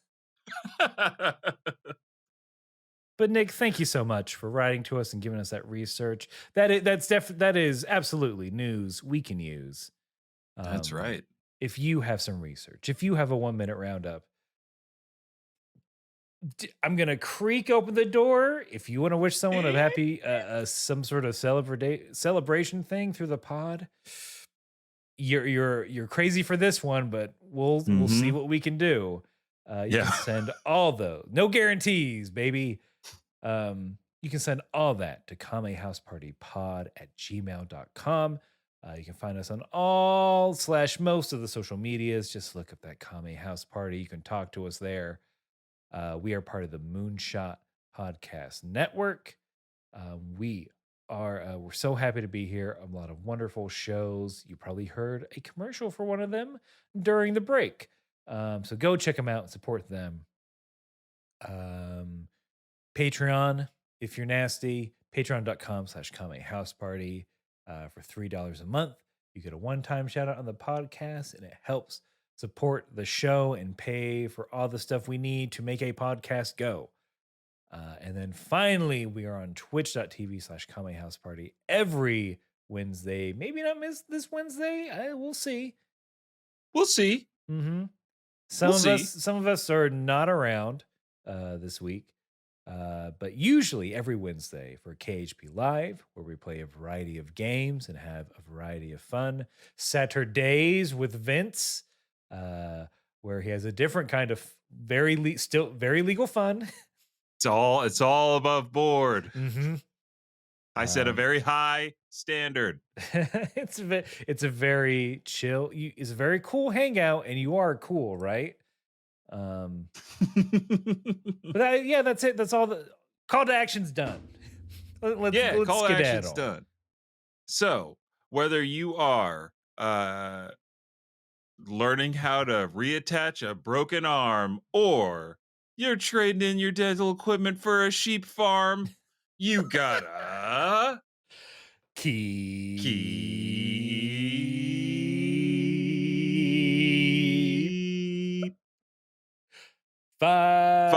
But Nick, thank you so much for writing to us and giving us that research. That is absolutely news we can use. That's right. If you have some research, if you have a 1 minute roundup, I'm gonna creak open the door. If you want to wish someone a happy, some sort of celebration thing through the pod, you're crazy for this one, but we'll see what we can do. You can send all those, no guarantees, baby. You can send all that to kamehousepartypod@gmail.com. You can find us on all/most of the social medias. Just look up that Kame House Party. You can talk to us there. We are part of the Moonshot Podcast Network. We're so happy to be here. A lot of wonderful shows. You probably heard a commercial for one of them during the break. So go check them out and support them. Patreon, if you're nasty, patreon.com/Kame House Party. For $3 a month, you get a one-time shout out on the podcast, and it helps support the show and pay for all the stuff we need to make a podcast go. And then finally, we are on twitch.tv/Kame House Party every Wednesday. Maybe not miss this Wednesday. We'll see. We'll see. Mm-hmm. Some of us are not around this week. But usually every Wednesday for KHP Live, where we play a variety of games and have a variety of fun. Saturdays with Vince, where he has a different kind of still very legal fun. It's all above board. Mm-hmm. I set a very high standard. It's a very chill. It's a very cool hangout, and you are cool, right? But that's it. That's all. The call to action's done. Let's call to skedaddle. action's done. So whether you are learning how to reattach a broken arm, or you're trading in your dental equipment for a sheep farm, you gotta keep 5